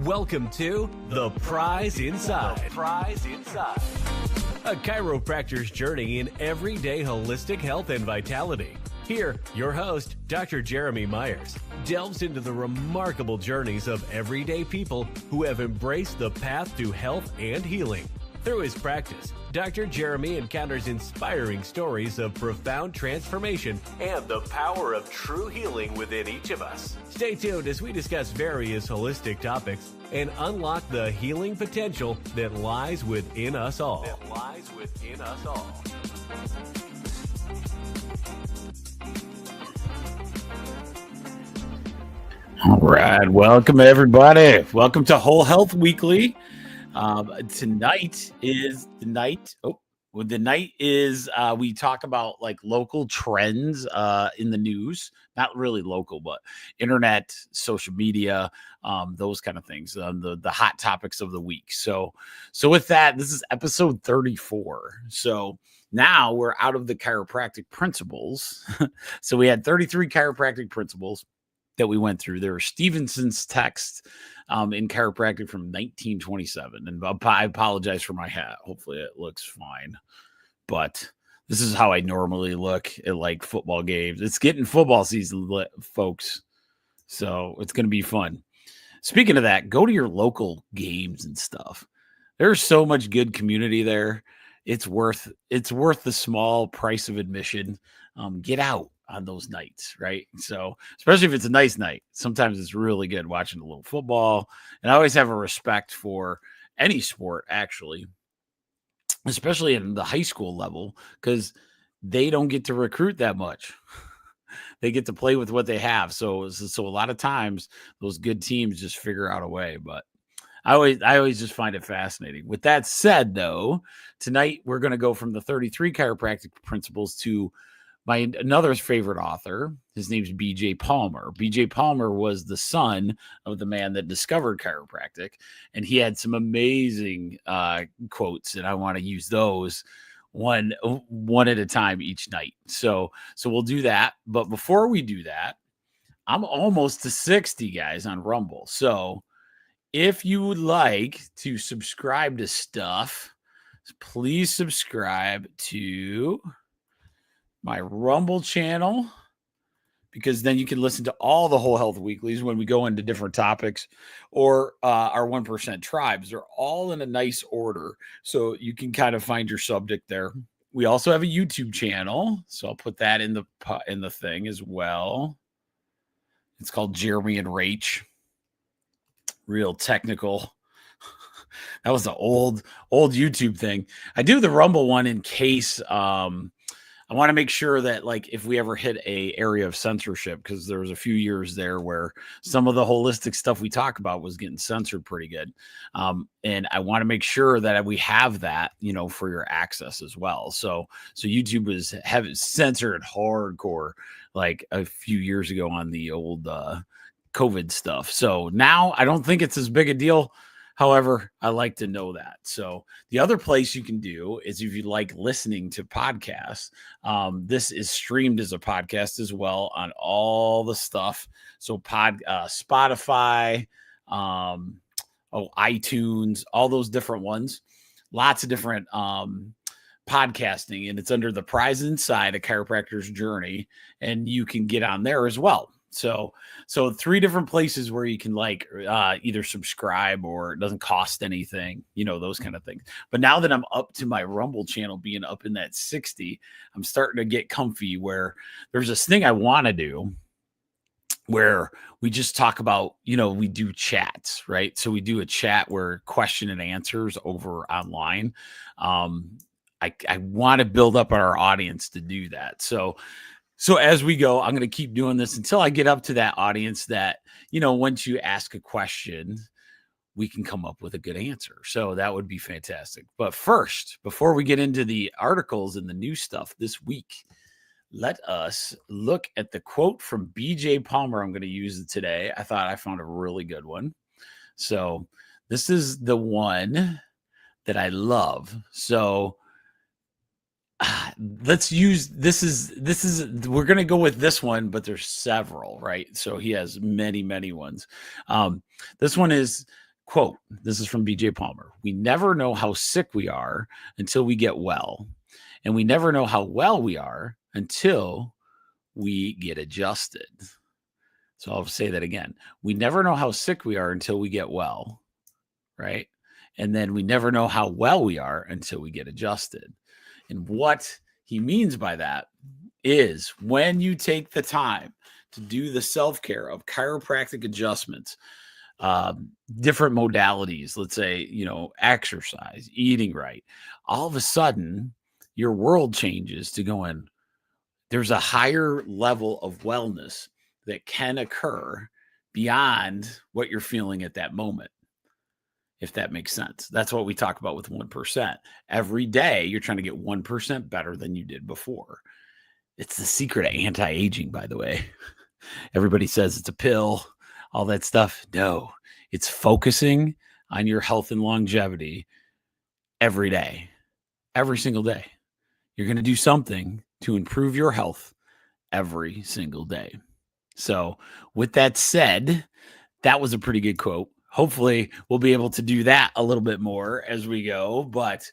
Welcome to The Prize Inside. The Prize Inside. A chiropractor's journey in everyday holistic health and vitality. Here, your host, Dr. Jeremy Myers, delves into the remarkable journeys of everyday people who have embraced the path to health and healing. Through his practice, Dr. Jeremy encounters inspiring stories of profound transformation and the power of true healing within each of us. Stay tuned as we discuss various holistic topics and unlock the healing potential that lies within us all. All right, welcome everybody. Welcome to Whole Health Weekly. Tonight is the night. We talk about like local trends in the news. Not really local, but internet, social media, those kind of things. The hot topics of the week. So with that, this is episode 34. So now we're out of the chiropractic principles. So we had 33 chiropractic principles that we went through. There were Stevenson's text in chiropractic from 1927. And I apologize for my hat. Hopefully it looks fine. But this is how I normally look at like football games. It's getting football season, folks. So it's going to be fun. Speaking of that, go to your local games and stuff. There's so much good community there. It's worth the small price of admission. Get out on those nights, right? So especially if it's a nice night, sometimes it's really good watching a little football. And I always have a respect for any sport, actually, especially in the high school level, because they don't get to recruit that much. They get to play with what they have. So a lot of times those good teams just figure out a way. But I always just find it fascinating. With that said, though, tonight we're going to go from the 33 chiropractic principles to another favorite author. His name's B.J. Palmer. B.J. Palmer was the son of the man that discovered chiropractic, and he had some amazing quotes, and I want to use those one at a time each night. So we'll do that. But before we do that, I'm almost to 60 guys on Rumble. So if you would like to subscribe to stuff, please subscribe to my Rumble channel, because then you can listen to all the Whole Health Weeklies when we go into different topics, or our 1% tribes. They're all in a nice order, so you can kind of find your subject there. We also have a YouTube channel, so I'll put that in the thing as well. It's called Jeremy and Rach. Real technical. That was the old YouTube thing. I do the Rumble one in case I want to make sure that, like, if we ever hit a area of censorship, because there was a few years there where some of the holistic stuff we talk about was getting censored pretty good. And I want to make sure that we have that, for your access as well. So YouTube was censored hardcore like a few years ago on the old COVID stuff. So now I don't think it's as big a deal. However, I like to know that. So the other place you can do is, if you like listening to podcasts, this is streamed as a podcast as well on all the stuff. So Spotify, iTunes, all those different ones, lots of different podcasting, and it's under The Prize Inside, a chiropractor's journey, and you can get on there as well. So 3 different places where you can either subscribe, or it doesn't cost anything, those kind of things. But now that I'm up to my Rumble channel being up in that 60, I'm starting to get comfy, where there's this thing I want to do where we just talk about, we do chats, right? So we do a chat where question and answers over online. I want to build up our audience to do that. So So as we go, I'm going to keep doing this until I get up to that audience that, once you ask a question, we can come up with a good answer. So that would be fantastic. But first, before we get into the articles and the new stuff this week, let us look at the quote from BJ Palmer. I'm going to use it today. I thought I found a really good one. So this is the one that I love. So let's use we're going to go with this one, but there's several, right? So he has many ones. This one is, quote, this is from BJ Palmer: "We never know how sick we are until we get well, and we never know how well we are until we get adjusted." So I'll say that again. We never know how sick we are until we get well, right? And then we never know how well we are until we get adjusted. And what he means by that is when you take the time to do the self-care of chiropractic adjustments, different modalities, let's say, exercise, eating right, all of a sudden your world changes to going, there's a higher level of wellness that can occur beyond what you're feeling at that moment, if that makes sense. That's what we talk about with 1%. Every day, you're trying to get 1% better than you did before. It's the secret of anti-aging, by the way. Everybody says it's a pill, all that stuff. No, it's focusing on your health and longevity every day, every single day. You're going to do something to improve your health every single day. So with that said, that was a pretty good quote. Hopefully we'll be able to do that a little bit more as we go. But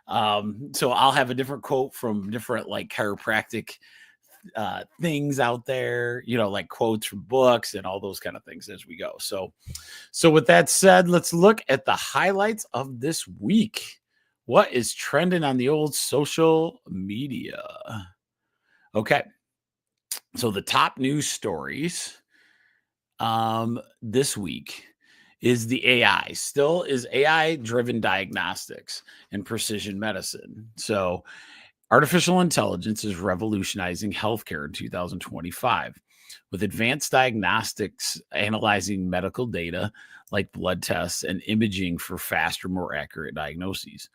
so I'll have a different quote from different like chiropractic things out there, like quotes from books and all those kind of things as we go. So with that said, let's look at the highlights of this week. What is trending on the old social media? Okay. So the top news stories this week is the AI. Still is AI-driven diagnostics and precision medicine. So artificial intelligence is revolutionizing healthcare in 2025 with advanced diagnostics analyzing medical data like blood tests and imaging for faster, more accurate diagnoses.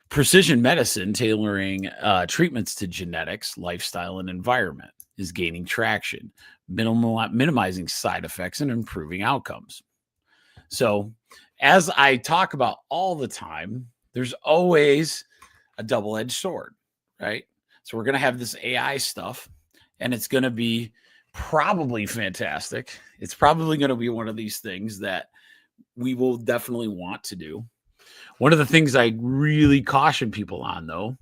Precision medicine, tailoring treatments to genetics, lifestyle, and environment, is gaining traction, minimizing side effects and improving outcomes. So, as I talk about all the time, there's always a double-edged sword, right? So we're going to have this AI stuff, and it's going to be probably fantastic. It's probably going to be one of these things that we will definitely want to do. One of the things I really caution people on, though,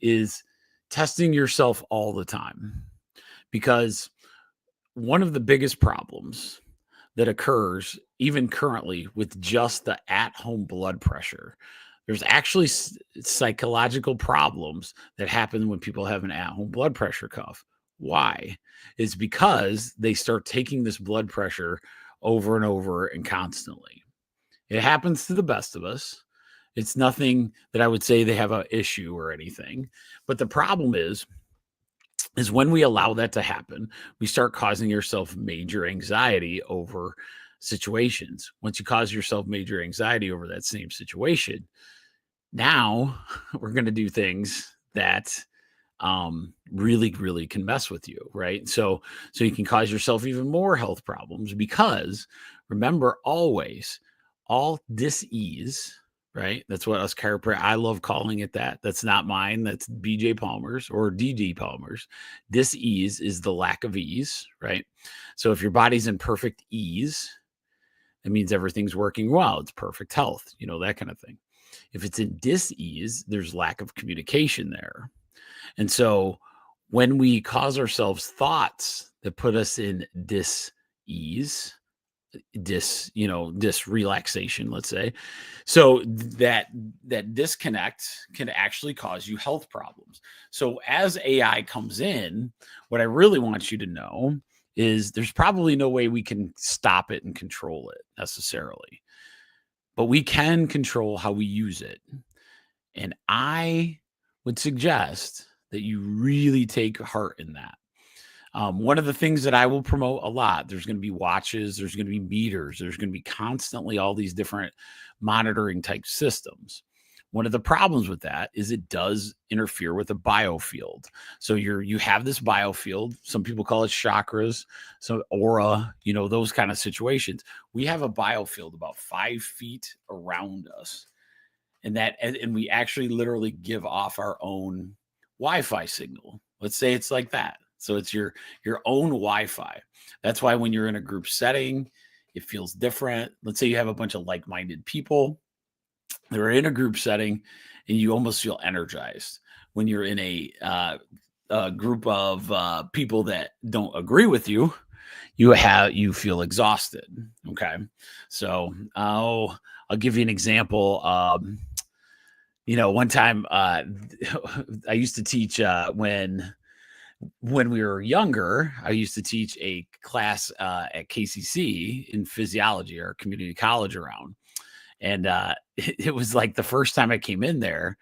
is testing yourself all the time, because one of the biggest problems that occurs even currently with just the at-home blood pressure, there's actually psychological problems that happen when people have an at-home blood pressure cuff. Why? It's because they start taking this blood pressure over and over and constantly. It happens to the best of us. It's nothing that I would say they have an issue or anything. But the problem is when we allow that to happen, we start causing yourself major anxiety over situations. Once you cause yourself major anxiety over that same situation, now we're going to do things that really can mess with you, right? So you can cause yourself even more health problems, because remember, always, all dis-ease, right? That's what us chiropractors, I love calling it that. That's not mine. That's BJ Palmer's or DD Palmer's. Dis-ease is the lack of ease, right? So if your body's in perfect ease, it means everything's working well. It's perfect health, that kind of thing. If it's in dis-ease, there's lack of communication there. And so when we cause ourselves thoughts that put us in dis-ease, relaxation, let's say, so that disconnect can actually cause you health problems. So as AI comes in, what I really want you to know is there's probably no way we can stop it and control it necessarily, but we can control how we use it. And I would suggest that you really take heart in that. One of the things that I will promote a lot, there's going to be watches, there's going to be meters, there's going to be constantly all these different monitoring type systems. One of the problems with that is it does interfere with the biofield. So you have this biofield. Some people call it chakras, so aura, those kind of situations. We have a biofield about 5 feet around us, and we actually literally give off our own Wi-Fi signal. Let's say it's like that. So it's your own Wi-Fi. That's why when you're in a group setting, it feels different. Let's say you have a bunch of like-minded people. They're in a group setting, and you almost feel energized. When you're in a group of people that don't agree with you, you feel exhausted. Okay, so I'll give you an example. One time I used to teach when we were younger. I used to teach a class at KCC in physiology, or community college around. And it was like the first time I came in there,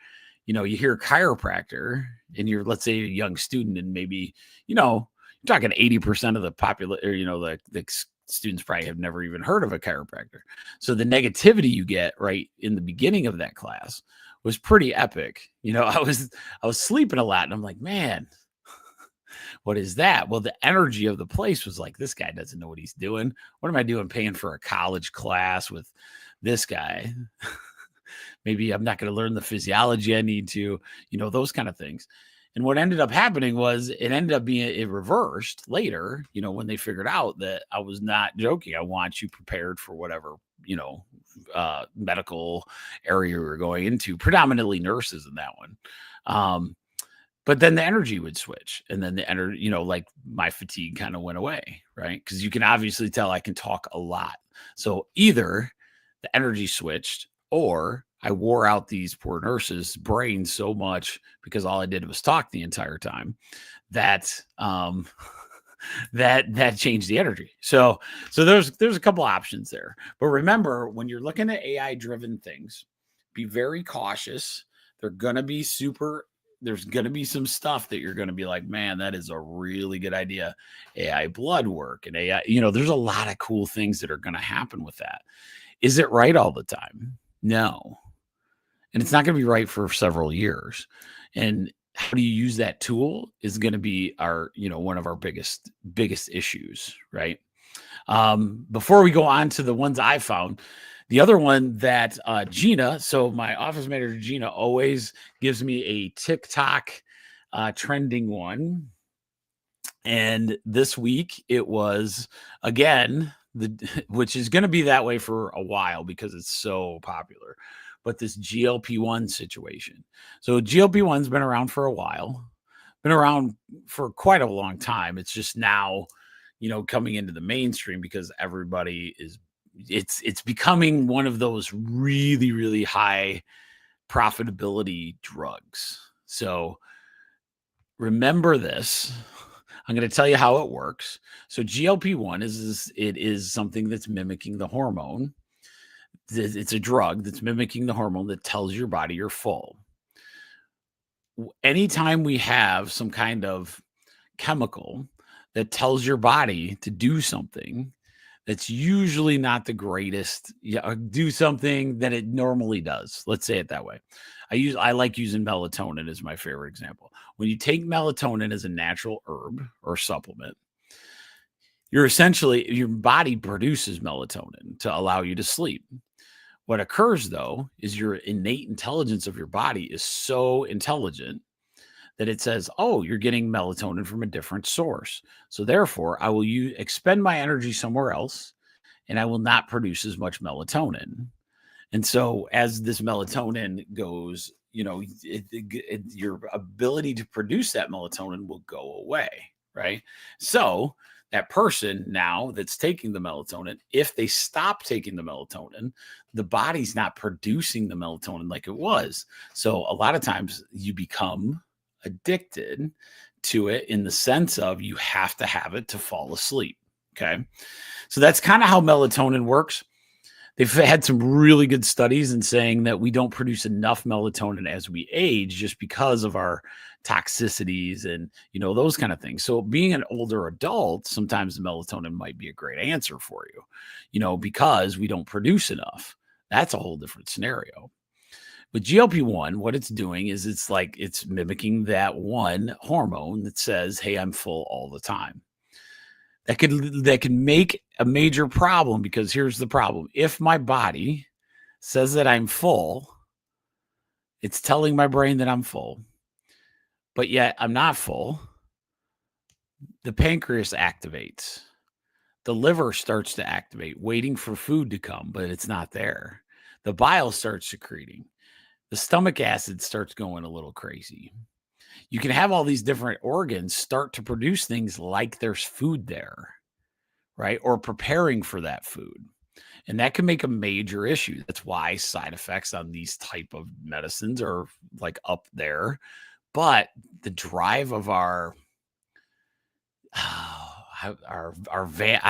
you hear chiropractor, and let's say a young student, and maybe, you're talking 80% of the the students probably have never even heard of a chiropractor. So the negativity you get right in the beginning of that class was pretty epic. I was sleeping a lot, and I'm like, man, what is that? Well, the energy of the place was like, this guy doesn't know what he's doing. What am I doing paying for a college class with this guy? Maybe I'm not going to learn the physiology I need to, those kind of things. And what ended up happening was it ended up being it reversed later, when they figured out that I was not joking. I want you prepared for whatever, medical area we're going into, predominantly nurses in that one. But then the energy would switch, and then the energy, like my fatigue kind of went away, right? Because you can obviously tell I can talk a lot. So either the energy switched, or I wore out these poor nurses' brains so much because all I did was talk the entire time that that changed the energy. So there's a couple options there. But remember, when you're looking at AI driven things, be very cautious. There's going to be some stuff that you're going to be like, man, that is a really good idea. AI blood work and AI, there's a lot of cool things that are going to happen with that. Is it right all the time? No. And it's not going to be right for several years. And how do you use that tool is going to be our, one of our biggest issues, right? Before we go on to the ones I found, the other one that Gina, so my office manager Gina always gives me a TikTok trending one. And this week it was, again, which is going to be that way for a while because it's so popular, but this GLP-1 situation. So GLP-1's been around for a while, been around for quite a long time. It's just now, coming into the mainstream because everybody it's becoming one of those really, really high profitability drugs. So remember this. I'm going to tell you how it works. So GLP-1 is something that's mimicking the hormone. It's a drug that's mimicking the hormone that tells your body you're full. Anytime we have some kind of chemical that tells your body to do something, that's usually not the greatest, do something that it normally does. Let's say it that way. I like using melatonin as my favorite example. When you take melatonin as a natural herb or supplement, your body produces melatonin to allow you to sleep. What occurs, though, is your innate intelligence of your body is so intelligent that it says, oh, you're getting melatonin from a different source. So therefore, I will expend my energy somewhere else, and I will not produce as much melatonin. And so as this melatonin goes, your ability to produce that melatonin will go away, right? So that person now that's taking the melatonin, if they stop taking the melatonin, the body's not producing the melatonin like it was. So a lot of times you become addicted to it in the sense of you have to have it to fall asleep. Okay. So that's kind of how melatonin works. they've had some really good studies in saying that we don't produce enough melatonin as we age just because of our toxicities and those kind of things. So being an older adult, sometimes the melatonin might be a great answer for you, because we don't produce enough. That's a whole different scenario. With GLP-1, what it's doing is it's mimicking that one hormone that says, hey, I'm full all the time. That could make a major problem, because here's the problem. If my body says that I'm full, it's telling my brain that I'm full, but yet I'm not full. The pancreas activates. The liver starts to activate, waiting for food to come, but it's not there. The bile starts secreting. The stomach acid starts going a little crazy. You can have all these different organs start to produce things like there's food there, right? Or preparing for that food. And that can make a major issue. That's why side effects on these type of medicines are like up there. But the drive of I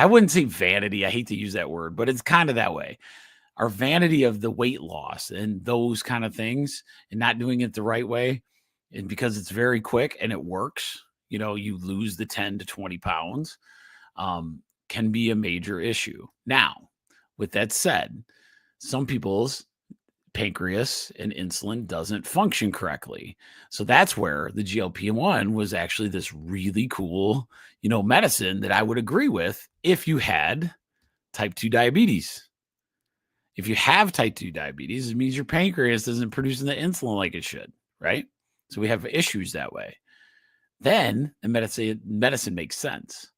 wouldn't say vanity. I hate to use that word, but it's kind of that way. Our vanity of the weight loss and those kind of things, and not doing it the right way. And because it's very quick and it works, you lose the 10 to 20 pounds, can be a major issue. Now, with that said, some people's pancreas and insulin doesn't function correctly. So that's where the GLP-1 was actually this really cool, medicine that I would agree with if you had type 2 diabetes. If you have type 2 diabetes, it means your pancreas isn't producing the insulin like it should, right? So we have issues that way. Then the medicine makes sense.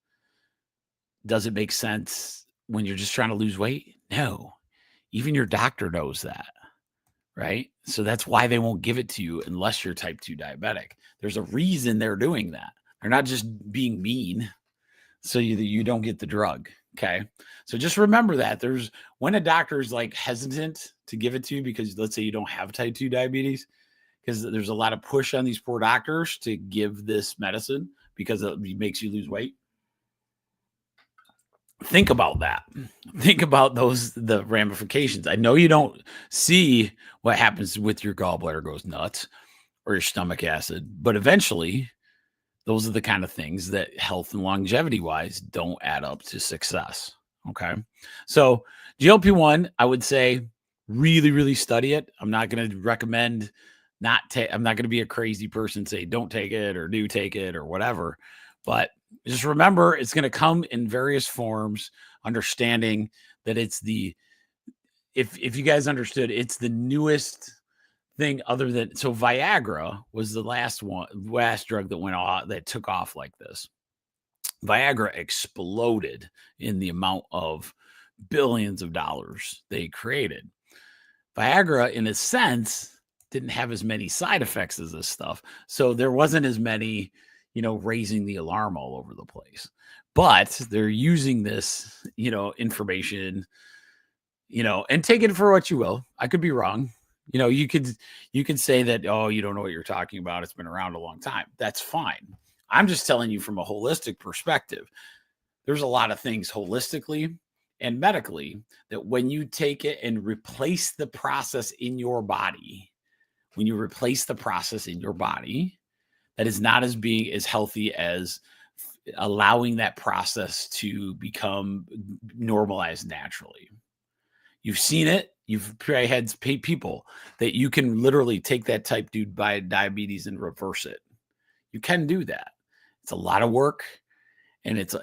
Does it make sense when you're just trying to lose weight? No. Even your doctor knows that, right? So that's why they won't give it to you unless you're type 2 diabetic. There's a reason they're doing that. They're not just being mean so you don't get the drug. Okay. So just remember that when a doctor is like hesitant to give it to you, because let's say you don't have type 2 diabetes, because there's a lot of push on these poor doctors to give this medicine because it makes you lose weight. Think about that. Think about the ramifications. I know you don't see what happens with your gallbladder goes nuts or your stomach acid, but eventually those are the kind of things that health and longevity wise don't add up to success. Okay. So GLP-1, I would say really, really study it. I'm not going to recommend I'm not going to be a crazy person, say don't take it or do take it or whatever, but just remember it's going to come in various forms, understanding that it's if you guys understood, it's the newest thing other than, so Viagra was the last drug that went off, that took off like this. Viagra exploded in the amount of billions of dollars they created. Viagra, in a sense, didn't have as many side effects as this stuff. So there wasn't as many, raising the alarm all over the place. But they're using this, information, and take it for what you will. I could be wrong. You could say that, oh, you don't know what you're talking about. It's been around a long time. That's fine. I'm just telling you from a holistic perspective. There's a lot of things holistically and medically that when you take it and replace the process in your body, that is not as being as healthy as allowing that process to become normalized naturally. You've seen it. You've probably had people that you can literally take that type 2 diabetes and reverse it. You can do that. It's a lot of work and it's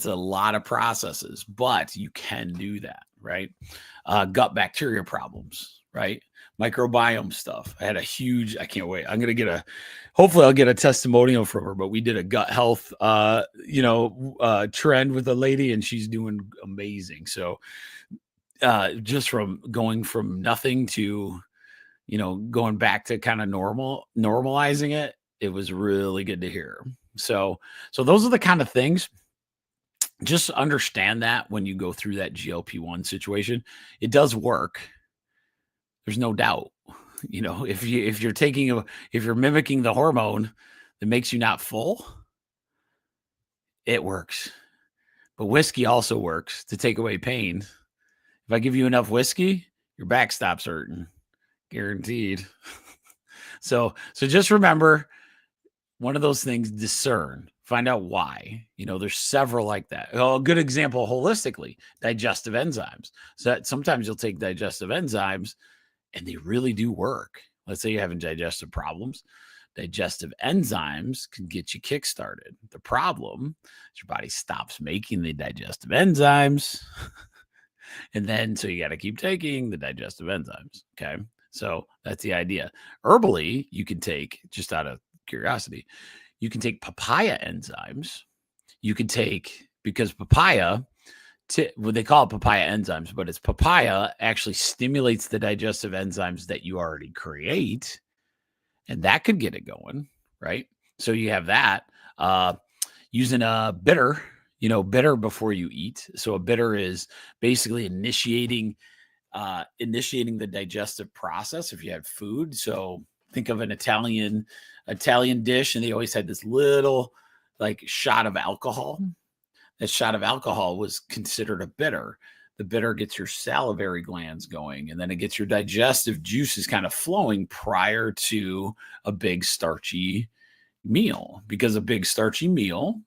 a lot of processes, but you can do that, right? Gut bacteria problems, right? Microbiome stuff. I can't wait. Hopefully I'll get a testimonial from her, but we did a gut health, trend with a lady and she's doing amazing. So, just from going from nothing to, going back to kind of normalizing it, it was really good to hear. So those are the kind of things. Just understand that when you go through that GLP-1 situation, it does work. There's no doubt. If you're mimicking the hormone that makes you not full, it works. But whiskey also works to take away pain. If I give you enough whiskey, your back stops hurting. Guaranteed. So just remember, one of those things, discern, find out why. There's several like that. A good example holistically, digestive enzymes. So that sometimes you'll take digestive enzymes and they really do work. Let's say you're having digestive problems. Digestive enzymes can get you kickstarted. The problem is your body stops making the digestive enzymes. And then, so you got to keep taking the digestive enzymes. Okay. So that's the idea. Herbally, you can take, just out of curiosity, you can take papaya enzymes. You can take, because papaya, well, they call it papaya enzymes, but it's papaya actually stimulates the digestive enzymes that you already create. And that could get it going, right? So you have that. Using a bitter, bitter before you eat. So a bitter is basically initiating the digestive process if you had food. So think of an Italian dish, and they always had this little like shot of alcohol. That shot of alcohol was considered a bitter. The bitter gets your salivary glands going, and then it gets your digestive juices kind of flowing prior to a big starchy meal, because a big starchy meal,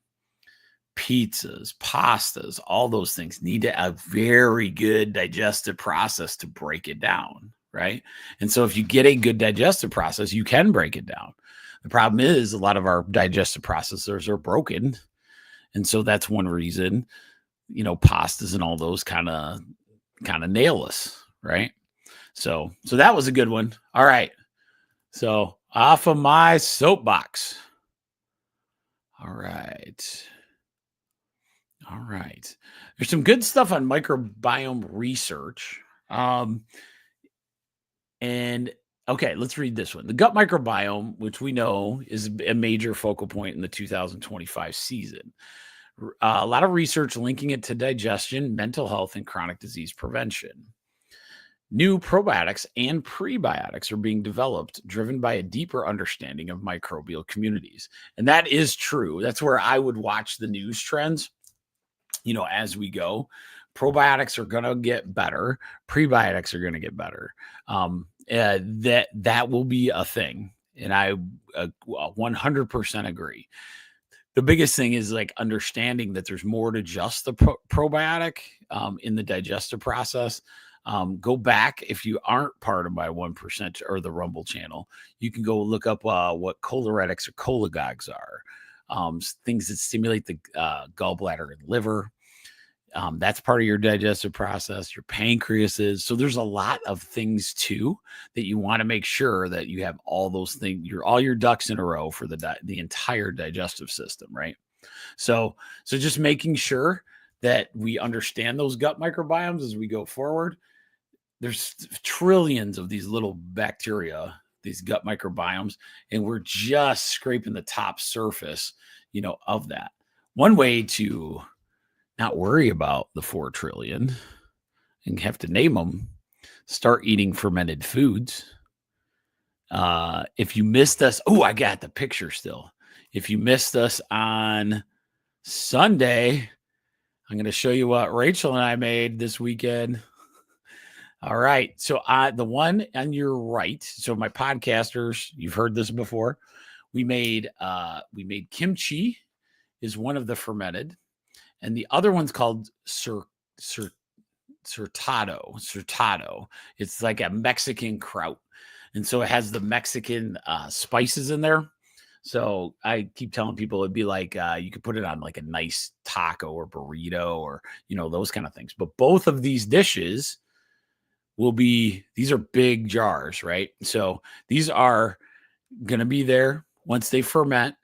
pizzas, pastas, all those things need a very good digestive process to break it down, right? And so if you get a good digestive process, you can break it down. The problem is a lot of our digestive processors are broken. And so that's one reason, pastas and all those kind of nail us, right? So that was a good one. All right. So off of my soapbox. All right. There's some good stuff on microbiome research. And okay, let's read this one. The gut microbiome, which we know is a major focal point in the 2025 season. A lot of research linking it to digestion, mental health, and chronic disease prevention. New probiotics and prebiotics are being developed, driven by a deeper understanding of microbial communities. And that is true. That's where I would watch the news trends, as we go. Probiotics are going to get better. Prebiotics are going to get better. That will be a thing. And I 100% agree. The biggest thing is like understanding that there's more to just the probiotic in the digestive process. Go back, if you aren't part of my 1% or the Rumble channel, you can go look up what choleretics or cholagogues are. Things that stimulate the gallbladder and liver. That's part of your digestive process. Your pancreas is. So there's a lot of things too that you want to make sure that you have all those things, all your ducks in a row for the entire digestive system, right? So just making sure that we understand those gut microbiomes as we go forward. There's trillions of these little bacteria, these gut microbiomes, and we're just scraping the top surface, of that. One way to not worry about the 4 trillion and have to name them, start eating fermented foods. If you missed us, I got the picture still. If you missed us on Sunday, I'm going to show you what Rachel and I made this weekend. All right. So the one on your right, so my podcasters, you've heard this before. We made kimchi is one of the fermented. And the other one's called surtado. It's like a Mexican kraut. And so it has the Mexican spices in there. So I keep telling people it'd be like you could put it on like a nice taco or burrito or, those kind of things. But both of these dishes these are big jars, right? So these are going to be there once they ferment.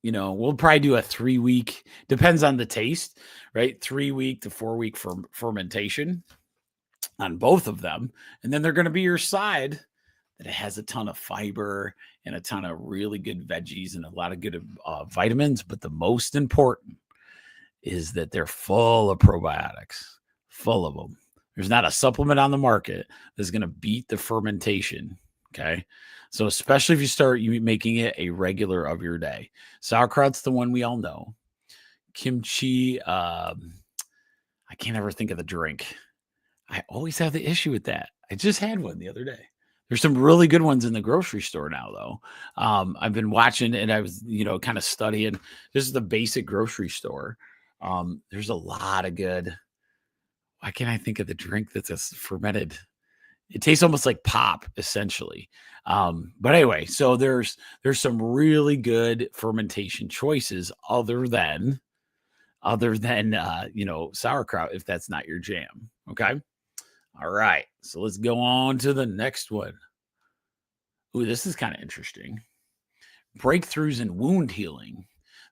We'll probably do a 3-week, depends on the taste, right? 3-week to 4-week fermentation on both of them. And then they're going to be your side that it has a ton of fiber and a ton of really good veggies and a lot of good vitamins. But the most important is that they're full of probiotics, full of them. There's not a supplement on the market that's going to beat the fermentation. Okay. So especially if you start making it a regular of your day. Sauerkraut's the one we all know. Kimchi, I can't ever think of the drink. I always have the issue with that. I just had one the other day. There's some really good ones in the grocery store now, though. I've been watching and I was, kind of studying. This is the basic grocery store. There's a lot of good. Why can't I think of the drink that's a fermented? It tastes almost like pop, essentially. But anyway, so there's some really good fermentation choices other than sauerkraut if that's not your jam. Okay. All right. So let's go on to the next one. Ooh, this is kind of interesting. Breakthroughs in wound healing.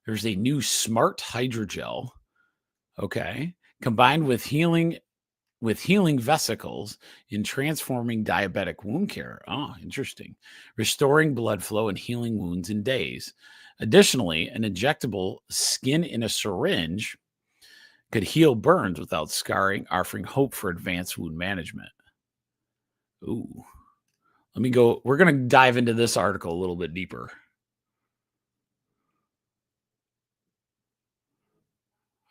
There's a new smart hydrogel. Okay. Combined with healing vesicles in transforming diabetic wound care. Oh, interesting. Restoring blood flow and healing wounds in days. Additionally, an injectable skin in a syringe could heal burns without scarring, offering hope for advanced wound management. Ooh. Let me go. We're going to dive into this article a little bit deeper.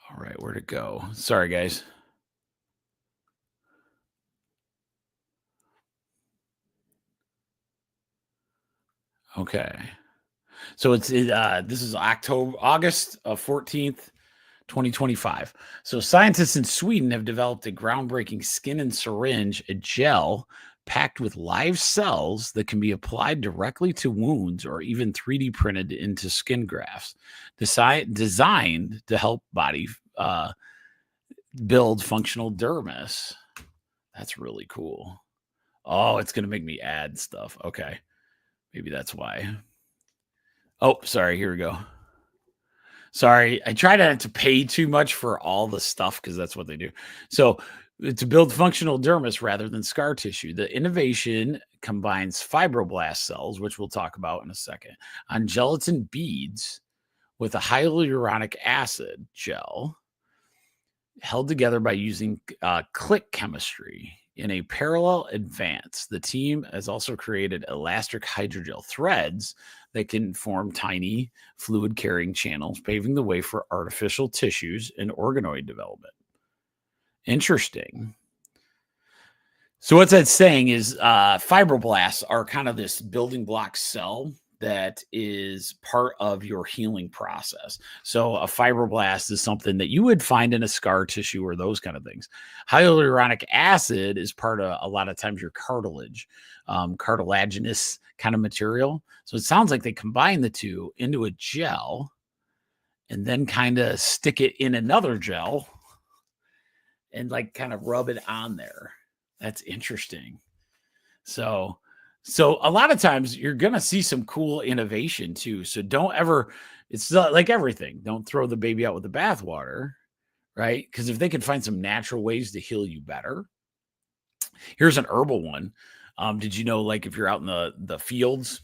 All right, where'd it go? Sorry, guys. Okay. So this is August 14th, 2025. So scientists in Sweden have developed a groundbreaking skin and syringe, a gel packed with live cells that can be applied directly to wounds or even 3D printed into skin grafts, designed to help body build functional dermis. That's really cool. Oh, it's going to make me add stuff. Okay. Maybe that's why. Oh, sorry. Here we go. Sorry. I try not to pay too much for all the stuff because that's what they do. So, to build functional dermis rather than scar tissue, the innovation combines fibroblast cells, which we'll talk about in a second, on gelatin beads with a hyaluronic acid gel held together by using click chemistry. In a parallel advance, the team has also created elastic hydrogel threads that can form tiny fluid carrying channels, paving the way for artificial tissues and organoid development. Interesting. So what that's saying is fibroblasts are kind of this building block cell that is part of your healing process. So a fibroblast is something that you would find in a scar tissue or those kind of things. Hyaluronic acid is part of a lot of times your cartilage, cartilaginous kind of material. So it sounds like they combine the two into a gel and then kind of stick it in another gel and like kind of rub it on there. That's interesting. So a lot of times you're going to see some cool innovation too. So don't ever, it's not like everything. Don't throw the baby out with the bathwater, right? Because if they can find some natural ways to heal you better, here's an herbal one. Did you know, like if you're out in the fields,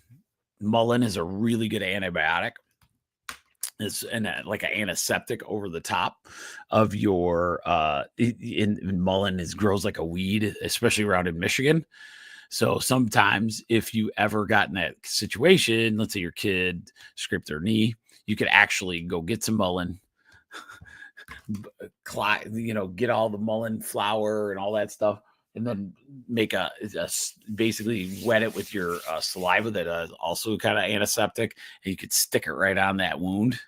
mullein is a really good antibiotic. It's like an antiseptic over the top of your in mullein grows like a weed, especially around in Michigan. So sometimes if you ever got in that situation, let's say your kid scraped their knee, you could actually go get some mullein, get all the mullein flour and all that stuff, and then make basically wet it with your saliva that is also kind of antiseptic, and you could stick it right on that wound.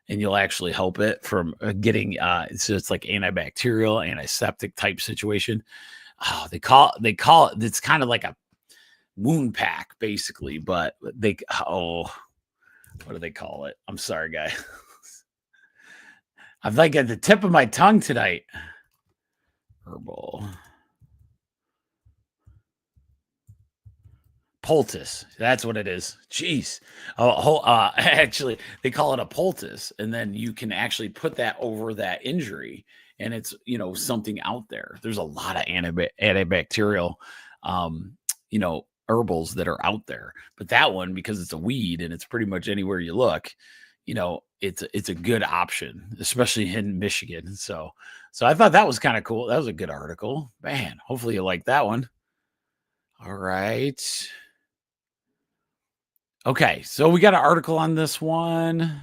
And you'll actually help it from getting so it's like antibacterial, antiseptic type situation. Oh, they call it. It's kind of like a wound pack, basically. But what do they call it? I'm sorry, guys. I'm like at the tip of my tongue tonight. Herbal poultice. That's what it is. Jeez. Actually, they call it a poultice, and then you can actually put that over that injury, and it's something out there. There's a lot of antibacterial, herbals that are out there, but that one, because it's a weed and it's pretty much anywhere you look, it's a good option, especially in Michigan. So I thought that was kind of cool. That was a good article, man. Hopefully you like that one. All right. Okay, so we got an article on this one.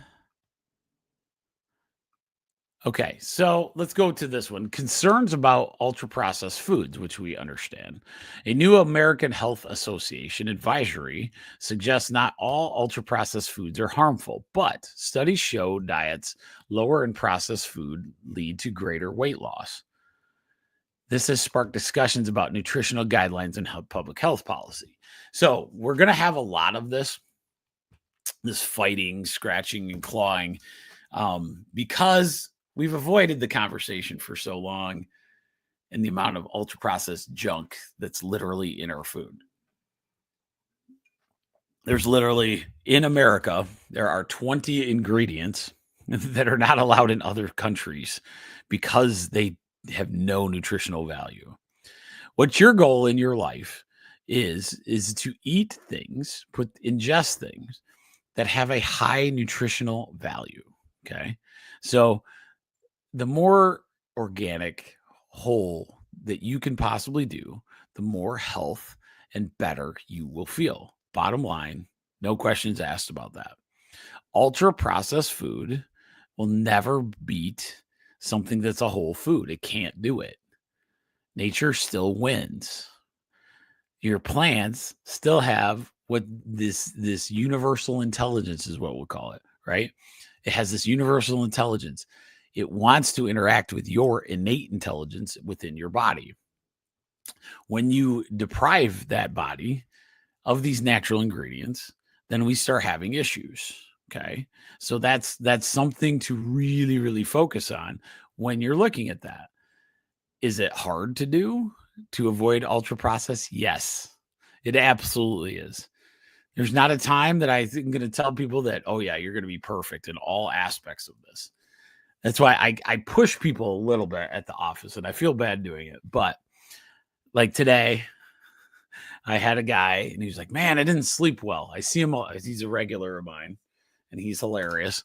Okay, so let's go to this one. Concerns about ultra processed foods, which we understand. A new American Health Association advisory suggests not all ultra processed foods are harmful, but studies show diets lower in processed food lead to greater weight loss. This has sparked discussions about nutritional guidelines and public health policy. So we're going to have a lot of this fighting, scratching, and clawing, because we've avoided the conversation for so long and the amount of ultra processed junk that's literally in our food. There's literally, in America, there are 20 ingredients that are not allowed in other countries because they have no nutritional value. What your goal in your life is to eat things, ingest things that have a high nutritional value. Okay. So the more organic, whole that you can possibly do, the more health and better you will feel. Bottom line, no questions asked about that. Ultra processed food will never beat something that's a whole food. It can't do it. Nature still wins. Your plants still have what this universal intelligence is, what we'll call it, right? It has this universal intelligence. It wants to interact with your innate intelligence within your body. When you deprive that body of these natural ingredients, then we start having issues. Okay. So that's something to really, really focus on when you're looking at that. Is it hard to do to avoid ultra processed? Yes, it absolutely is. There's not a time that I'm going to tell people that, oh yeah, you're going to be perfect in all aspects of this. That's why I push people a little bit at the office, and I feel bad doing it. But like today, I had a guy and he was like, man, I didn't sleep well. I see him, he's a regular of mine and he's hilarious.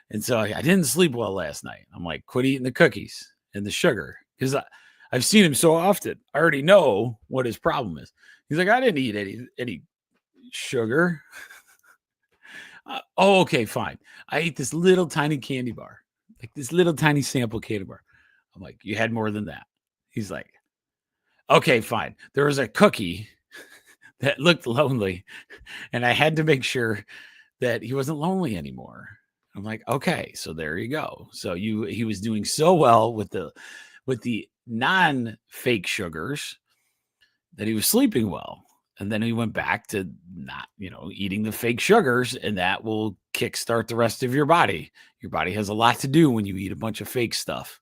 And so I didn't sleep well last night. I'm like, quit eating the cookies and the sugar, because I've seen him so often. I already know what his problem is. He's like, I didn't eat any sugar. Oh, okay, fine. I ate this little tiny candy bar, like this little tiny sample candy bar. I'm like, you had more than that. He's like, okay, fine. There was a cookie that looked lonely, and I had to make sure that he wasn't lonely anymore. I'm like, okay, so there you go. So he was doing so well with the non-fake sugars that he was sleeping well. And then he went back to not, eating the fake sugars, and that will kickstart the rest of your body. Your body has a lot to do when you eat a bunch of fake stuff,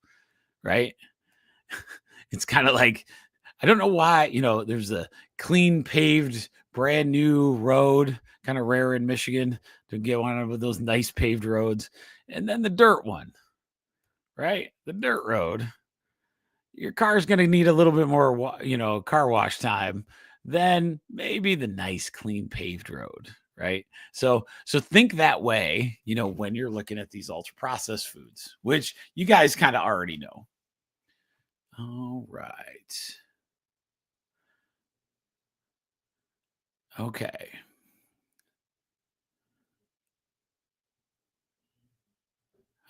right? It's kind of like, I don't know why, there's a clean paved, brand new road, kind of rare in Michigan to get one of those nice paved roads. And then the dirt one, right? The dirt road. Your car's going to need a little bit more, car wash time than maybe the nice, clean paved road, right? So think that way, when you're looking at these ultra processed foods, which you guys kind of already know. All right. Okay.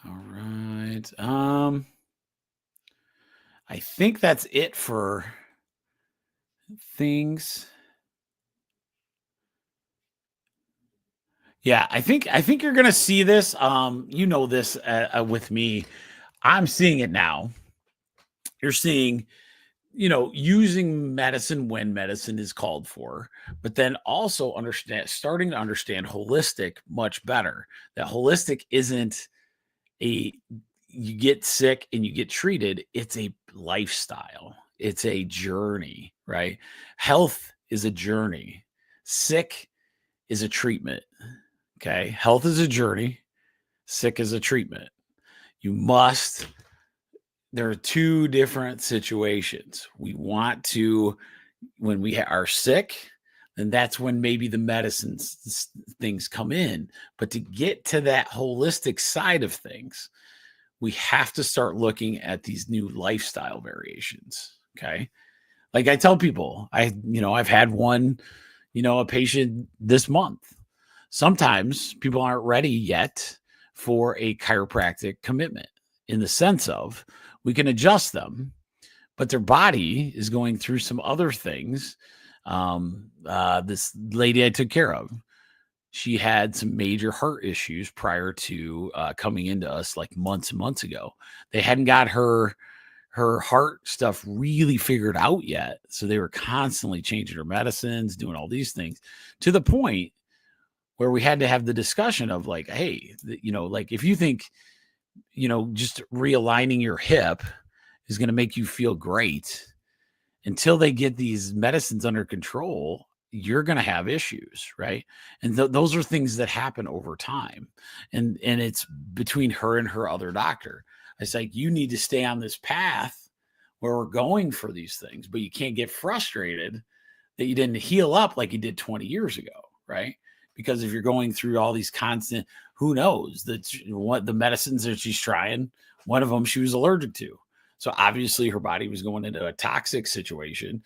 All right. I think that's it for things. Yeah, I think you're gonna see this. This with me. I'm seeing it now. You're seeing, using medicine when medicine is called for, but then also starting to understand holistic much better. That holistic isn't you get sick and you get treated. It's a lifestyle. It's a journey, right? Health is a journey. Sick is a treatment. Okay. Health is a journey. Sick is a treatment. There are two different situations. We want to, when we are sick, then that's when maybe the medicines things come in. But to get to that holistic side of things, we have to start looking at these new lifestyle variations. Okay. Like I tell people, I've had one, a patient this month. Sometimes people aren't ready yet for a chiropractic commitment. in the sense of we can adjust them, but their body is going through some other things. This lady I took care of, she had some major heart issues prior to coming into us like months and months ago. They hadn't got her heart stuff really figured out yet. So they were constantly changing her medicines, doing all these things, to the point where we had to have the discussion of like, hey, like if you think, just realigning your hip is going to make you feel great, until they get these medicines under control, you're going to have issues, right? And those are things that happen over time. And it's between her and her other doctor. It's like, you need to stay on this path where we're going for these things, but you can't get frustrated that you didn't heal up like you did 20 years ago, right? Because if you're going through all these constant, who knows that what the medicines that she's trying, one of them she was allergic to. So obviously her body was going into a toxic situation.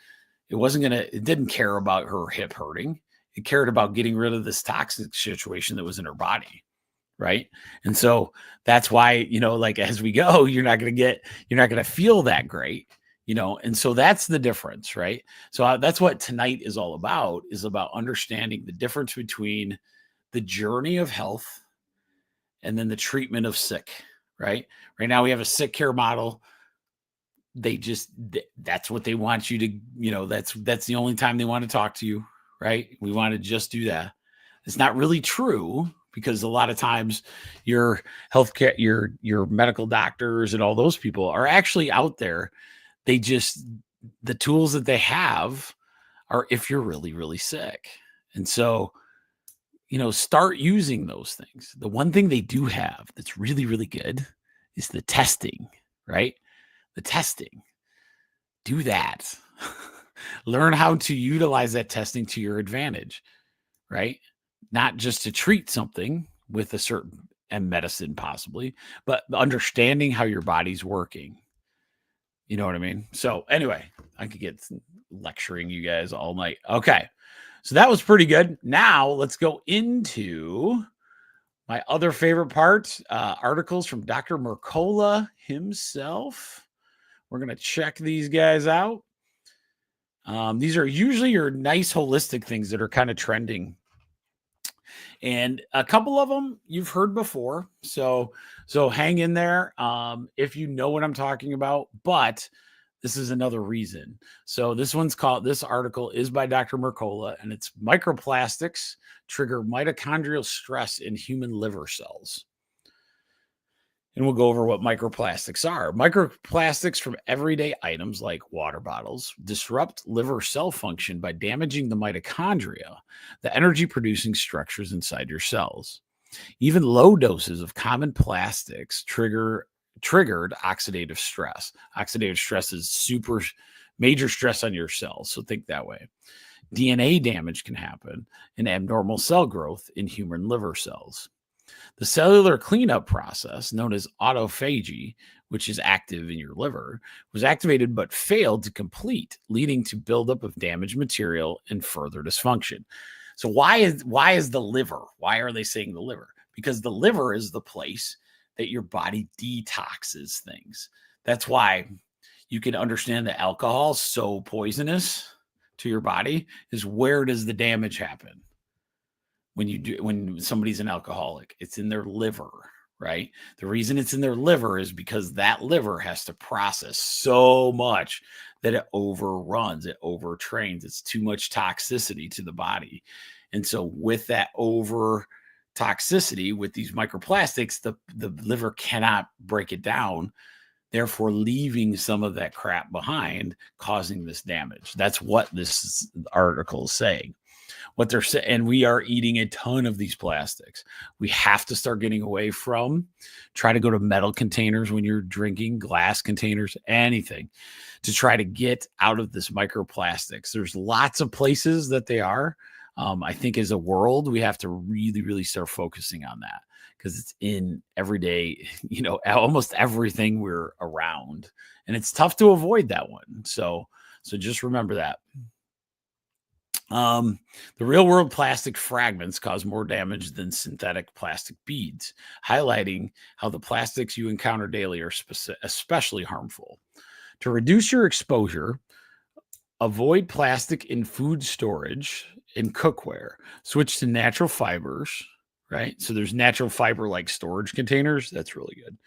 It didn't care about her hip hurting. It cared about getting rid of this toxic situation that was in her body. Right. And so that's why, like as we go, you're not going to feel that great, and so that's the difference. Right. So that's what tonight is all about, is about understanding the difference between the journey of health and then the treatment of sick. Right. Right now we have a sick care model. That's what they want you to, that's the only time they want to talk to you, right? We want to just do that. It's not really true, because a lot of times your healthcare, your medical doctors and all those people are actually out there. The tools that they have are if you're really, really sick. And so, start using those things. The one thing they do have that's really, really good is the testing, right? The testing. Do that. Learn how to utilize that testing to your advantage, right? Not just to treat something with a certain medicine possibly, but understanding how your body's working. You know what I mean? So anyway, I could get lecturing you guys all night. Okay. So that was pretty good. Now let's go into my other favorite part, articles from Dr. Mercola himself. We're going to check these guys out. These are usually your nice holistic things that are kind of trending. And a couple of them you've heard before. So hang in there if you know what I'm talking about. But this is another reason. So this article is by Dr. Mercola, and it's microplastics trigger mitochondrial stress in human liver cells. And we'll go over what microplastics are. Microplastics from everyday items like water bottles disrupt liver cell function by damaging the mitochondria, the energy-producing structures inside your cells. Even low doses of common plastics triggered oxidative stress. Oxidative stress is super major stress on your cells, so think that way. DNA damage can happen and abnormal cell growth in human liver cells. The cellular cleanup process, known as autophagy, which is active in your liver, was activated but failed to complete, leading to buildup of damaged material and further dysfunction. So why is the liver? Why are they saying the liver? Because the liver is the place that your body detoxes things. That's why you can understand that alcohol is so poisonous to your body, is where does the damage happen? When somebody's an alcoholic, it's in their liver, right? The reason it's in their liver is because that liver has to process so much that it overruns, it overtrains. It's too much toxicity to the body. And so with that over toxicity, with these microplastics, the liver cannot break it down, therefore leaving some of that crap behind, causing this damage. That's what this article is saying. What they're saying, and we are eating a ton of these plastics. We have to start getting away from, try to go to metal containers when you're drinking, glass containers, anything, to try to get out of this microplastics. There's lots of places that they are. I think as a world, we have to really, really start focusing on that, because it's in everyday, almost everything we're around, and it's tough to avoid that one. So just remember that. The real world plastic fragments cause more damage than synthetic plastic beads, highlighting how the plastics you encounter daily are especially harmful. To reduce your exposure, avoid plastic in food storage and cookware. Switch to natural fibers, right? So there's natural fiber like storage containers. That's really good.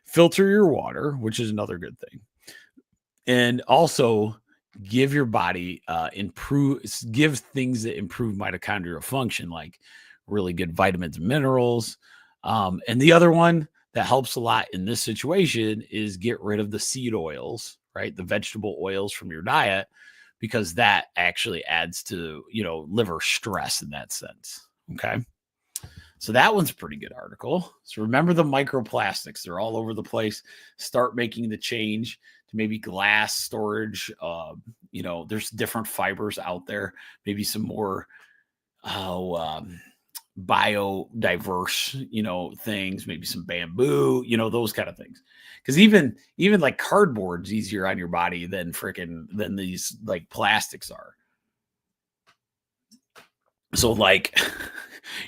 Filter your water, which is another good thing. And also give your body give things that improve mitochondrial function, like really good vitamins and minerals. And the other one that helps a lot in this situation is get rid of the seed oils, right? The vegetable oils from your diet, because that actually adds to, liver stress in that sense. Okay. So that one's a pretty good article. So remember the microplastics, they're all over the place. Start making the change to maybe glass storage. There's different fibers out there, maybe some more biodiverse, things, maybe some bamboo, those kind of things. Because even like cardboard's easier on your body than these like plastics are. So like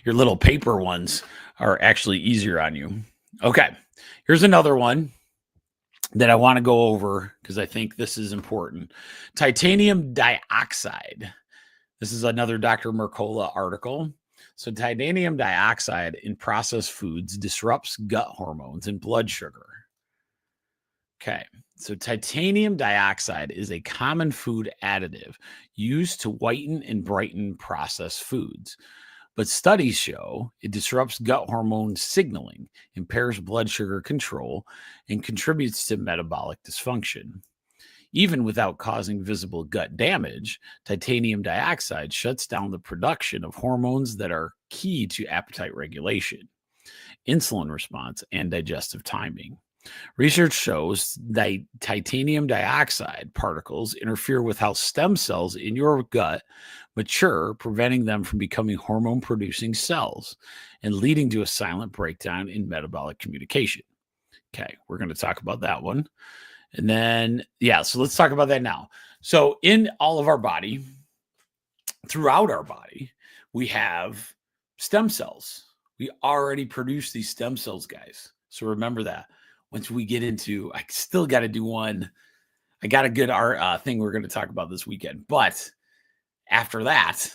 your little paper ones are actually easier on you. Okay, here's another one that I want to go over because I think this is important. Titanium dioxide. This is another Dr. Mercola article. So titanium dioxide in processed foods disrupts gut hormones and blood sugar. Okay, so titanium dioxide is a common food additive used to whiten and brighten processed foods. But studies show it disrupts gut hormone signaling, impairs blood sugar control, and contributes to metabolic dysfunction. Even without causing visible gut damage, titanium dioxide shuts down the production of hormones that are key to appetite regulation, insulin response, and digestive timing. Research shows that titanium dioxide particles interfere with how stem cells in your gut mature, preventing them from becoming hormone-producing cells and leading to a silent breakdown in metabolic communication. Okay, we're going to talk about that one. And then, so let's talk about that now. So in all of our body, throughout our body, we have stem cells. We already produce these stem cells, guys. So remember that. Once we get into, I still got to do one. I got a good art thing we're going to talk about this weekend. But after that,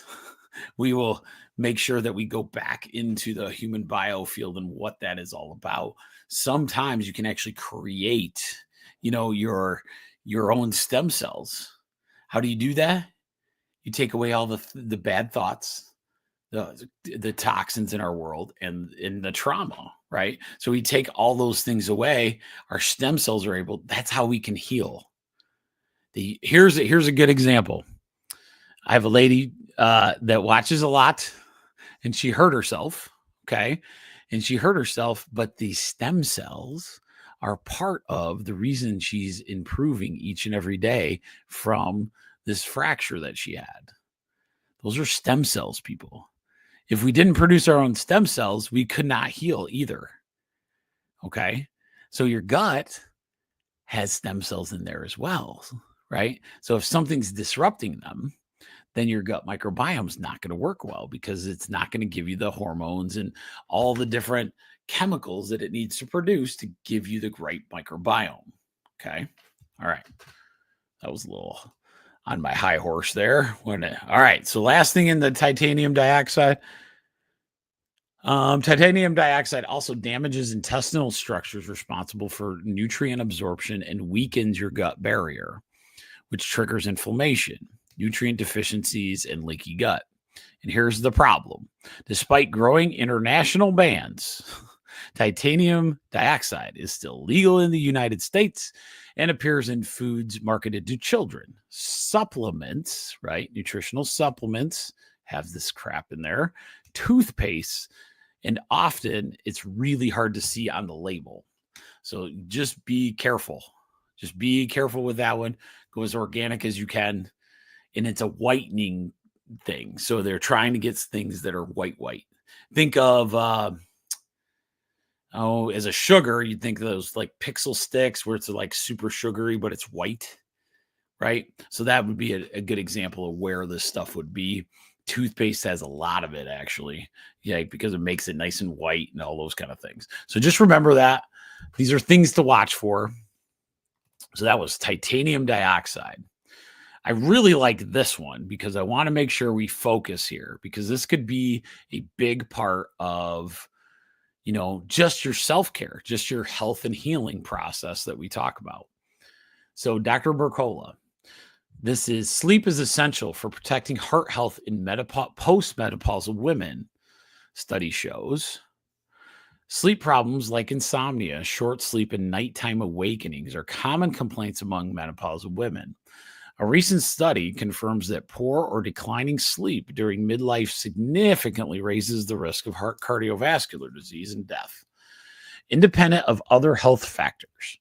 we will make sure that we go back into the human biofield and what that is all about. Sometimes you can actually create, your own stem cells. How do you do that? You take away all the bad thoughts, the toxins in our world, and in the trauma, right? So we take all those things away. Our stem cells are able. That's how we can heal. Here's a good example. I have a lady that watches a lot, and she hurt herself. Okay, and she hurt herself, but the stem cells are part of the reason she's improving each and every day from this fracture that she had. Those are stem cells, people. If we didn't produce our own stem cells, we could not heal either. Okay. So your gut has stem cells in there as well, right? So if something's disrupting them, then your gut microbiome is not going to work well because it's not going to give you the hormones and all the different chemicals that it needs to produce to give you the great microbiome. Okay. All right. That was a little on my high horse there. All right. So last thing in the titanium dioxide. Titanium dioxide also damages intestinal structures responsible for nutrient absorption and weakens your gut barrier, which triggers inflammation, nutrient deficiencies, and leaky gut. And here's the problem. Despite growing international bans, titanium dioxide is still legal in the United States and appears in foods marketed to children. Supplements, right? Nutritional supplements have this crap in there. Toothpaste, and often it's really hard to see on the label. So just be careful. Just be careful with that one. Go as organic as you can. And it's a whitening thing. So they're trying to get things that are white. Think of, as a sugar, you'd think those like Pixel sticks where it's like super sugary, but it's white. right? So that would be a good example of where this stuff would be. Toothpaste has a lot of it, actually. Yeah, because it makes it nice and white and all those kind of things. So just remember that. These are things to watch for. So that was titanium dioxide. I really like this one because I want to make sure we focus here, because this could be a big part of, just your self-care, just your health and healing process that we talk about. So Dr. Bercola, this is sleep is essential for protecting heart health in postmenopausal women. Study shows sleep problems like insomnia, short sleep, and nighttime awakenings are common complaints among menopausal women. A recent study confirms that poor or declining sleep during midlife significantly raises the risk of heart cardiovascular disease and death, independent of other health factors.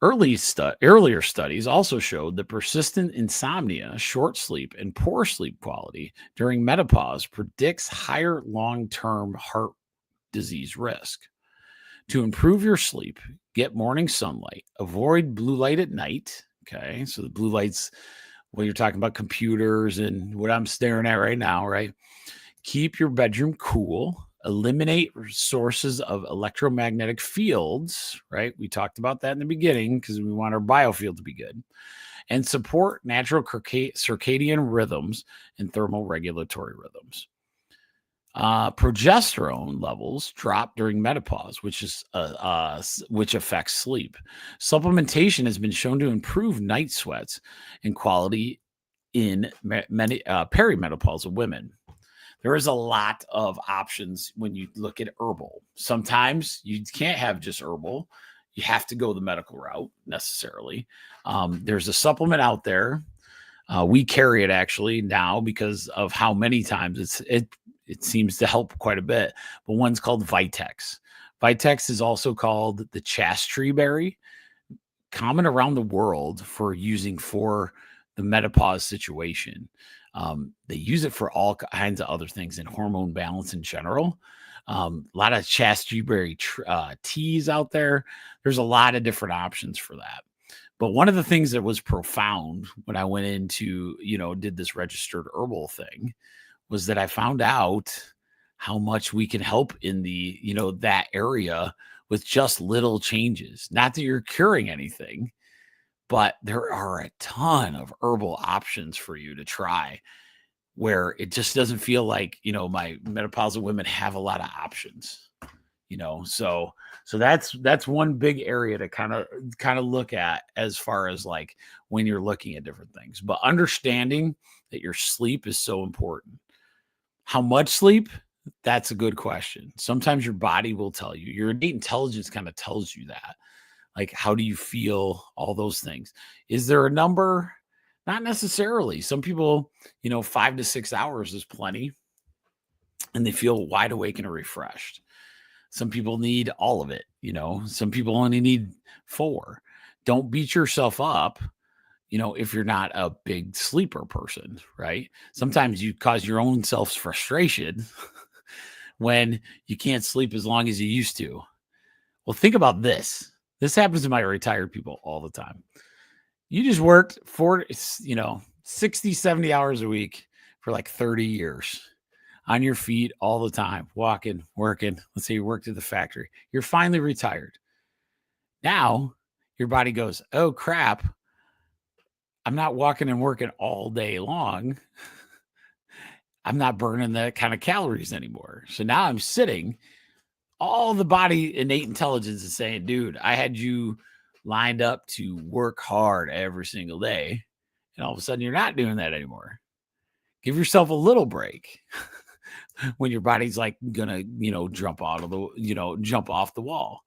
Earlier studies also showed that persistent insomnia, short sleep, and poor sleep quality during menopause predicts higher long-term heart disease risk. To improve your sleep, get morning sunlight, avoid blue light at night. Okay, so the blue light's when you're talking about computers and what I'm staring at right now, right? Keep your bedroom cool. Eliminate sources of electromagnetic fields, right? We talked about that in the beginning because we want our biofield to be good. And support natural circadian rhythms and thermal regulatory rhythms. Progesterone levels drop during menopause, which affects sleep. Supplementation has been shown to improve night sweats and quality in many perimenopausal women. There is a lot of options when you look at herbal. Sometimes you can't have just herbal. You have to go the medical route necessarily. There's a supplement out there. We carry it actually now because of how many times it seems to help quite a bit. But one's called Vitex. Vitex is also called the chaste berry, common around the world for using for the menopause situation. They use it for all kinds of other things and hormone balance in general. A lot of chaste berry teas out there. There's a lot of different options for that. But one of the things that was profound when I went into, did this registered herbal thing was that I found out how much we can help in the, that area with just little changes. Not that you're curing anything, but there are a ton of herbal options for you to try where it just doesn't feel like, my menopausal women have a lot of options, so that's one big area to kind of look at as far as like when you're looking at different things, but understanding that your sleep is so important. How much sleep? That's a good question. Sometimes your body will tell you. Your innate intelligence kind of tells you that. Like, how do you feel? All those things. Is there a number? Not necessarily. Some people, 5 to 6 hours is plenty, and they feel wide awake and refreshed. Some people need all of it. Some people only need 4. Don't beat yourself up, if you're not a big sleeper person, right? Sometimes you cause your own self frustration when you can't sleep as long as you used to. Well, think about this. This happens to my retired people all the time. You just worked 60, 70 hours a week for like 30 years on your feet all the time, walking, working. Let's say you worked at the factory. You're finally retired. Now your body goes, oh crap, I'm not walking and working all day long. I'm not burning that kind of calories anymore. So now I'm sitting. All the body innate intelligence is saying, dude, I had you lined up to work hard every single day. And all of a sudden you're not doing that anymore. Give yourself a little break when your body's like gonna, jump off the wall.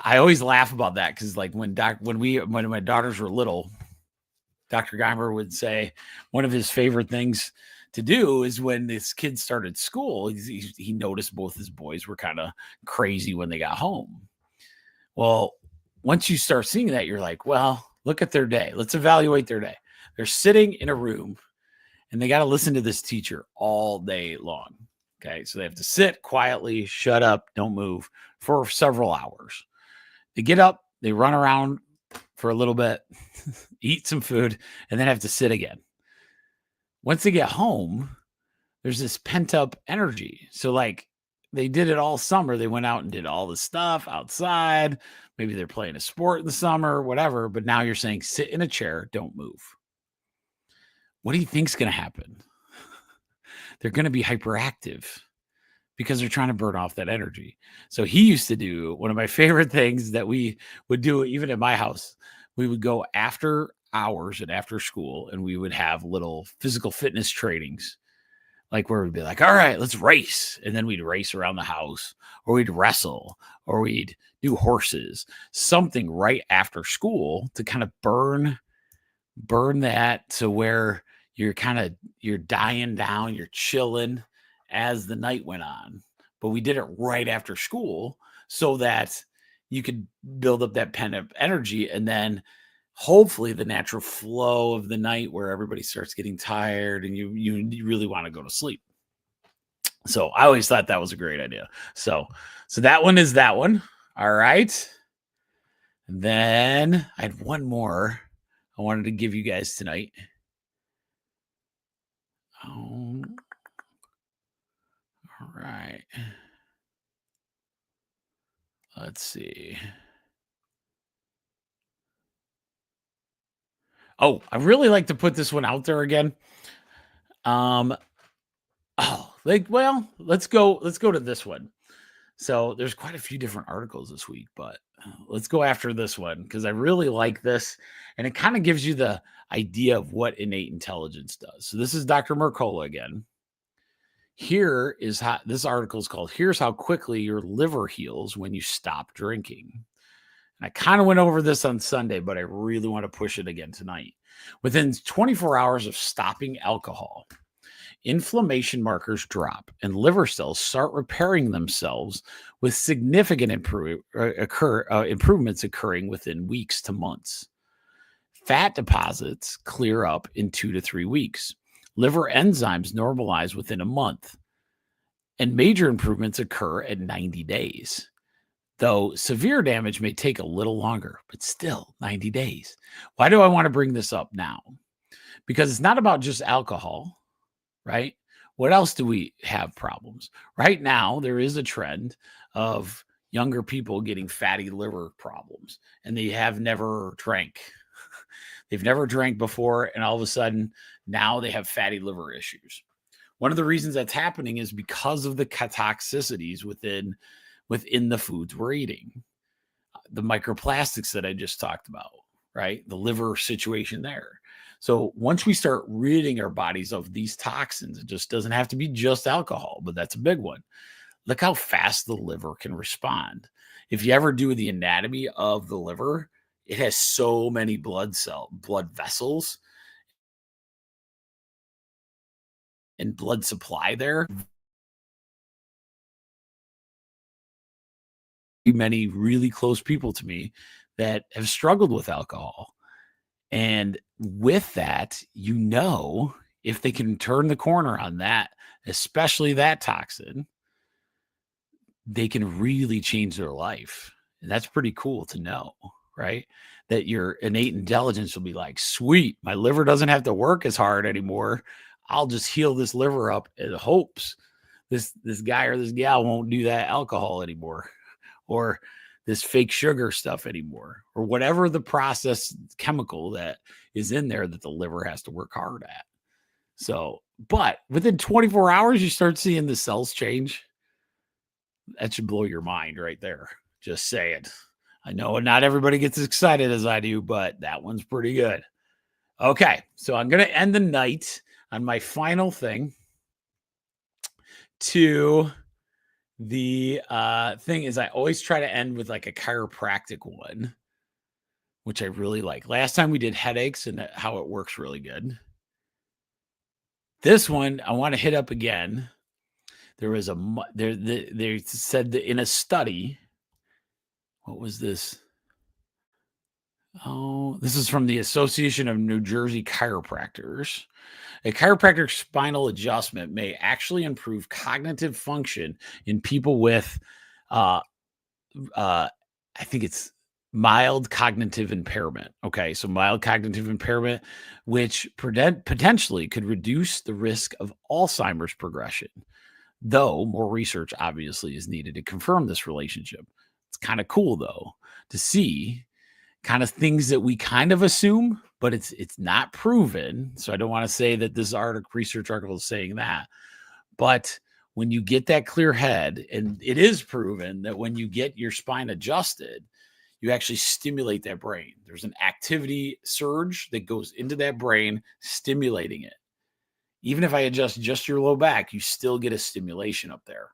I always laugh about that because like when my daughters were little, Dr. Geimer would say one of his favorite things to do is when this kid started school, he noticed both his boys were kind of crazy when they got home. Well, once you start seeing that, you're like, well, look at their day. Let's evaluate their day. They're sitting in a room and they got to listen to this teacher all day long. Okay. So they have to sit quietly, shut up, don't move for several hours. They get up, they run around for a little bit, eat some food, and then have to sit again. Once they get home, there's this pent up energy. So, like, they did it all summer. They went out and did all the stuff outside. Maybe they're playing a sport in the summer, whatever. But now you're saying sit in a chair, don't move. What do you think's going to happen? They're going to be hyperactive because they're trying to burn off that energy. So he used to do one of my favorite things that we would do, even at my house. We would go after hours and after school, and we would have little physical fitness trainings, like where we'd be like, all right, let's race. And then we'd race around the house, or we'd wrestle, or we'd do horses, something right after school to kind of burn that to where you're dying down, you're chilling as the night went on. But we did it right after school so that you could build up that pent up energy, and then hopefully the natural flow of the night where everybody starts getting tired and you really want to go to sleep. So I always thought that was a great idea. So that one is that one. All right. And then I had one more I wanted to give you guys tonight. All right. Let's see. Oh, I really like to put this one out there again. Let's go to this one. So there's quite a few different articles this week, but let's go after this one because I really like this, and it kind of gives you the idea of what innate intelligence does. So this is Dr. Mercola again. Here is how this article is called, "Here's How Quickly Your Liver Heals When You Stop Drinking." And I kind of went over this on Sunday, but I really want to push it again tonight. Within 24 hours of stopping alcohol, inflammation markers drop and liver cells start repairing themselves, with significant improvements occurring within weeks to months. Fat deposits clear up in 2 to 3 weeks. Liver enzymes normalize within a month, and major improvements occur at 90 days. Though severe damage may take a little longer, but still 90 days. Why do I want to bring this up now? Because it's not about just alcohol, right? What else do we have problems? Right now, there is a trend of younger people getting fatty liver problems, and they have never drank. They've never drank before, and all of a sudden, now they have fatty liver issues. One of the reasons that's happening is because of the toxicities within the foods we're eating. The microplastics that I just talked about, right? The liver situation there. So once we start ridding our bodies of these toxins, it just doesn't have to be just alcohol, but that's a big one. Look how fast the liver can respond. If you ever do the anatomy of the liver, it has so many blood vessels and blood supply there. Many really close people to me that have struggled with alcohol. And with that, if they can turn the corner on that, especially that toxin, they can really change their life. And that's pretty cool to know, right? That your innate intelligence will be like, sweet, my liver doesn't have to work as hard anymore. I'll just heal this liver up in hopes this guy or this gal won't do that alcohol anymore, or this fake sugar stuff anymore, or whatever the processed chemical that is in there that the liver has to work hard at. So, but within 24 hours, you start seeing the cells change. That should blow your mind right there. Just say it. I know not everybody gets as excited as I do, but that one's pretty good. Okay, so I'm going to end the night on my final thing. The thing is, I always try to end with like a chiropractic one, which I really like. Last time we did headaches and how it works really good. This one I want to hit up again. There was they said that in a study. What was this? Oh, this is from the Association of New Jersey Chiropractors. A chiropractic spinal adjustment may actually improve cognitive function in people with, I think it's mild cognitive impairment. Okay, so mild cognitive impairment, which potentially could reduce the risk of Alzheimer's progression, though more research obviously is needed to confirm this relationship. It's kind of cool though to see kind of things that we kind of assume, but it's not proven. So I don't want to say that this research article is saying that, but when you get that clear head, and it is proven that when you get your spine adjusted, you actually stimulate that brain. There's an activity surge that goes into that brain, stimulating it. Even if I adjust just your low back, you still get a stimulation up there.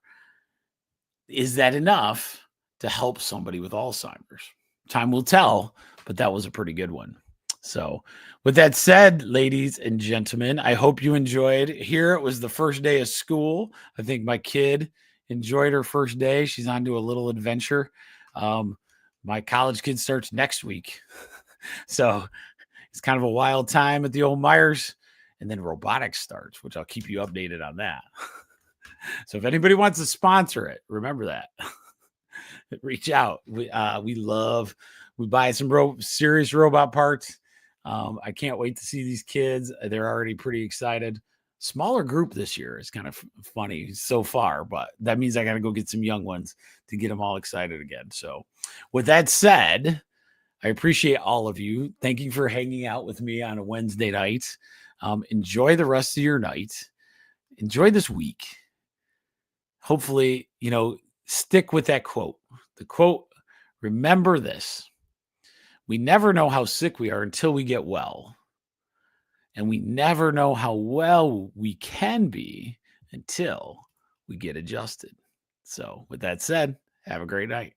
Is that enough to help somebody with Alzheimer's? Time will tell, but that was a pretty good one. So with that said, ladies and gentlemen, I hope you enjoyed. Here it was the first day of school. I think my kid enjoyed her first day. She's on to a little adventure. My college kid starts next week. So it's kind of a wild time at the old Myers. And then robotics starts, which I'll keep you updated on that. So if anybody wants to sponsor it, remember that. Reach out. We buy some serious robot parts. I can't wait to see these kids. They're already pretty excited. Smaller group this year is kind of funny so far, but that means I got to go get some young ones to get them all excited again. So with that said, I appreciate all of you. Thank you for hanging out with me on a Wednesday night. Enjoy the rest of your night. Enjoy this week. Hopefully, stick with that quote. The quote, remember this. We never know how sick we are until we get well. And we never know how well we can be until we get adjusted. So with that said, have a great night.